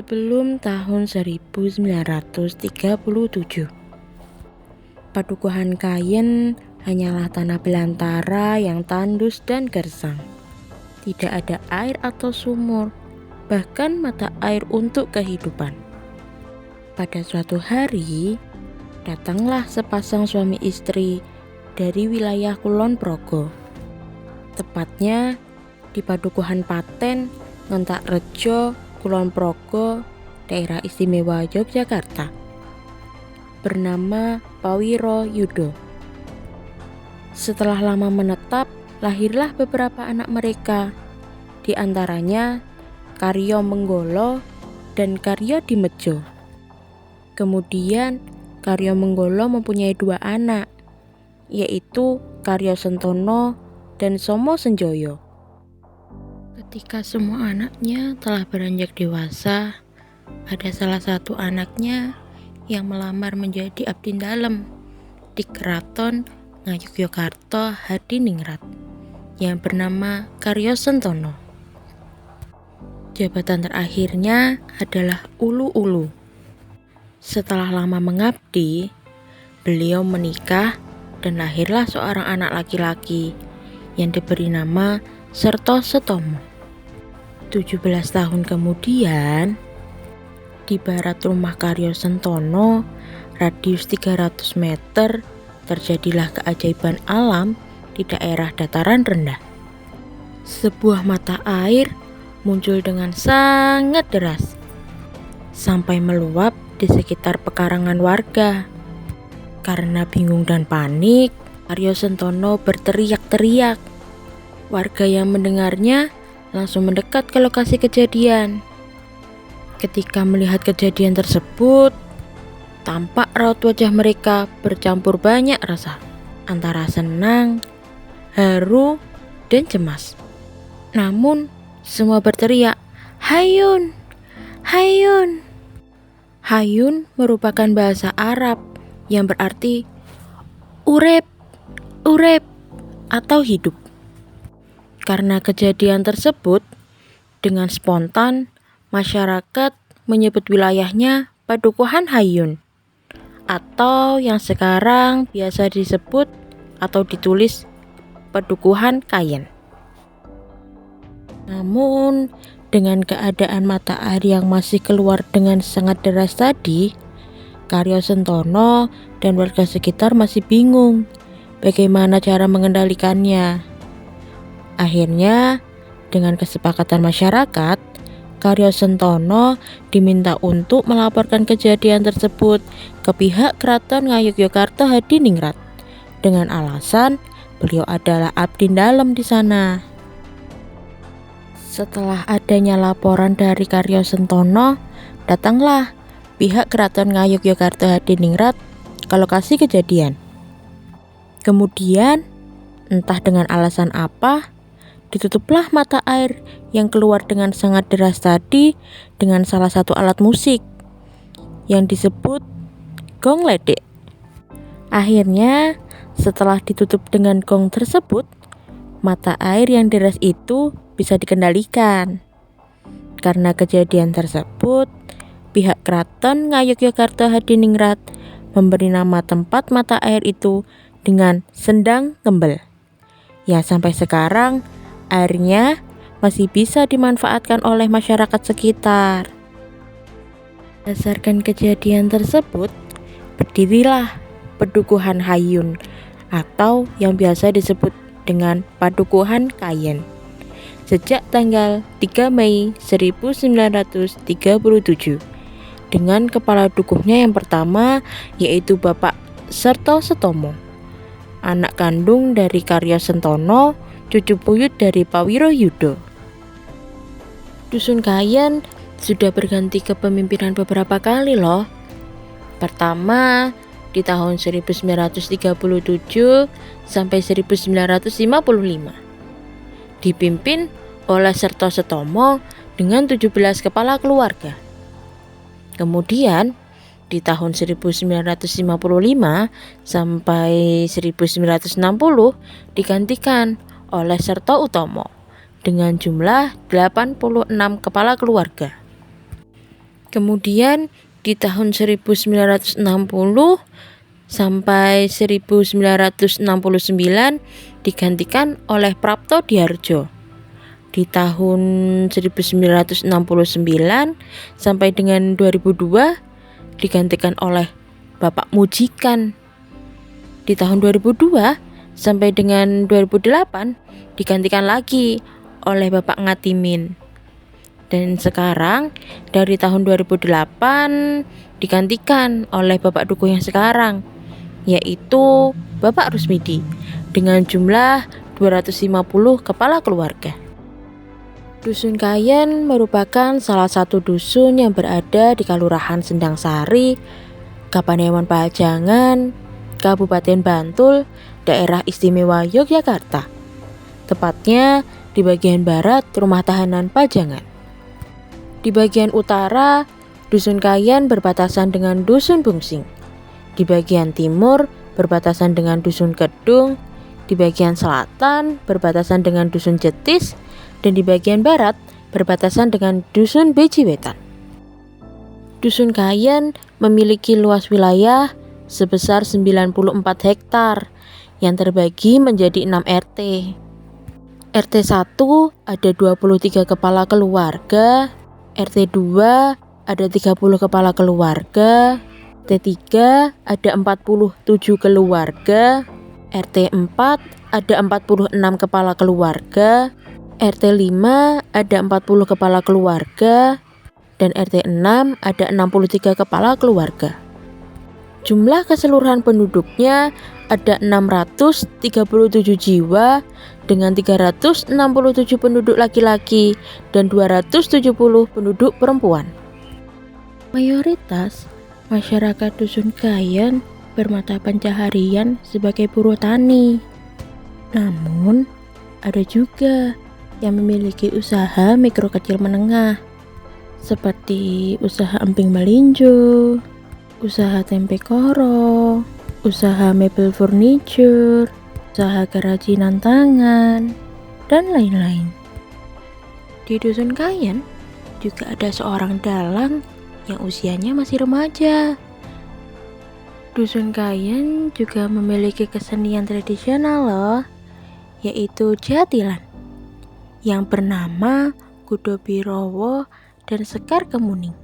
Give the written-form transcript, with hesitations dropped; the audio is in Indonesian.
Sebelum tahun 1937, Padukuhan Kayen hanyalah tanah belantara yang tandus dan gersang. Tidak ada air atau sumur, bahkan mata air untuk kehidupan. Pada suatu hari, datanglah sepasang suami istri dari wilayah Kulon Progo, tepatnya di Padukuhan Paten, Ngentak Rejo, Kulon Progo, daerah istimewa Yogyakarta, bernama Pawiro Yudo. Setelah lama menetap, lahirlah beberapa anak mereka, di antaranya Karyo Menggolo dan Karyo Dimejo. Kemudian Karyo Menggolo mempunyai dua anak, yaitu Karyo Sentono dan Somo Senjoyo. Ketika semua anaknya telah beranjak dewasa, ada salah satu anaknya yang melamar menjadi abdi dalem di Keraton Ngayogyakarta Hadiningrat yang bernama Karyo Sentono. Jabatan terakhirnya adalah ulu-ulu. Setelah lama mengabdi, beliau menikah dan lahirlah seorang anak laki-laki yang diberi nama Serto Setomo. 17 tahun kemudian, di barat rumah Karyo Sentono, radius 300 meter, terjadilah keajaiban alam di daerah dataran rendah. Sebuah mata air muncul dengan sangat deras, sampai meluap di sekitar pekarangan warga. Karena bingung dan panik, Karyo Sentono berteriak-teriak. Warga yang mendengarnya langsung mendekat ke lokasi kejadian. Ketika melihat kejadian tersebut, tampak raut wajah mereka bercampur banyak rasa, antara senang, haru, dan cemas. Namun, semua berteriak, "Hayun! Hayun!" Hayun merupakan bahasa Arab yang berarti urep, urep, atau hidup. Karena kejadian tersebut, dengan spontan masyarakat menyebut wilayahnya Padukuhan Hayun, atau yang sekarang biasa disebut atau ditulis Padukuhan Kayen. Namun, dengan keadaan mata air yang masih keluar dengan sangat deras tadi, Karyo Sentono dan warga sekitar masih bingung bagaimana cara mengendalikannya. Akhirnya, dengan kesepakatan masyarakat, Karyo Sentono diminta untuk melaporkan kejadian tersebut ke pihak Keraton Ngayogyakarta Hadiningrat dengan alasan beliau adalah abdi dalem di sana. Setelah adanya laporan dari Karyo Sentono, datanglah pihak Keraton Ngayogyakarta Hadiningrat ke lokasi kejadian. Kemudian, entah dengan alasan apa, ditutuplah mata air yang keluar dengan sangat deras tadi dengan salah satu alat musik yang disebut gong ledek. Akhirnya, setelah ditutup dengan gong tersebut, mata air yang deras itu bisa dikendalikan. Karena kejadian tersebut, pihak Keraton Ngayogyakarta Hadiningrat memberi nama tempat mata air itu dengan Sendang Kembel. Ya, sampai sekarang airnya masih bisa dimanfaatkan oleh masyarakat sekitar. Berdasarkan kejadian tersebut, berdirilah Padukuhan Hayun atau yang biasa disebut dengan Padukuhan Kayen sejak tanggal 3 Mei 1937 dengan kepala dukuhnya yang pertama yaitu Bapak Serto Setomo, anak kandung dari Karyo Sentono, cucu buyut dari Pawiro Yudo. Dusun Kayen sudah berganti kepemimpinan beberapa kali loh. Pertama di tahun 1937 sampai 1955. Dipimpin oleh Serto Setomo dengan 17 kepala keluarga. Kemudian di tahun 1955 sampai 1960 digantikan oleh Serto Utomo dengan jumlah 86 kepala keluarga. Kemudian di tahun 1960 sampai 1969 digantikan oleh Prapto Dihardjo. Di tahun 1969 sampai dengan 2002 digantikan oleh Bapak Mujikan. Di tahun 2002 sampai dengan 2008 digantikan lagi oleh Bapak Ngatimin. Dan sekarang dari tahun 2008 digantikan oleh Bapak Dukuh yang sekarang, yaitu Bapak Rusmidi dengan jumlah 250 kepala keluarga. Dusun Kayen merupakan salah satu dusun yang berada di Kelurahan Sendang Sari, Kapanewon Pajangan, Kabupaten Bantul, Daerah Istimewa Yogyakarta. Tepatnya di bagian barat Rumah Tahanan Pajangan. Di bagian utara, Dusun Kayen berbatasan dengan Dusun Bungsing. Di bagian timur berbatasan dengan Dusun Kedung. Di bagian selatan berbatasan dengan Dusun Jetis. Dan di bagian barat berbatasan dengan Dusun Bejiwetan. Dusun Kayen memiliki luas wilayah sebesar 94 hektar yang terbagi menjadi 6 RT. RT 1 ada 23 kepala keluarga, RT 2 ada 30 kepala keluarga, RT 3 ada 47 keluarga, RT 4 ada 46 kepala keluarga, RT 5 ada 40 kepala keluarga, dan RT 6 ada 63 kepala keluarga. Jumlah keseluruhan penduduknya ada 637 jiwa dengan 367 penduduk laki-laki dan 270 penduduk perempuan. Mayoritas masyarakat Dusun Kayen bermata pencaharian sebagai buruh tani. Namun, ada juga yang memiliki usaha mikro kecil menengah seperti usaha emping melinjo, usaha tempe koro, usaha mebel furniture, usaha kerajinan tangan, dan lain-lain. Di Dusun Kayen juga ada seorang dalang yang usianya masih remaja. Dusun Kayen juga memiliki kesenian tradisional loh, yaitu jatilan yang bernama Kudo Birowo dan Sekar Kemuning.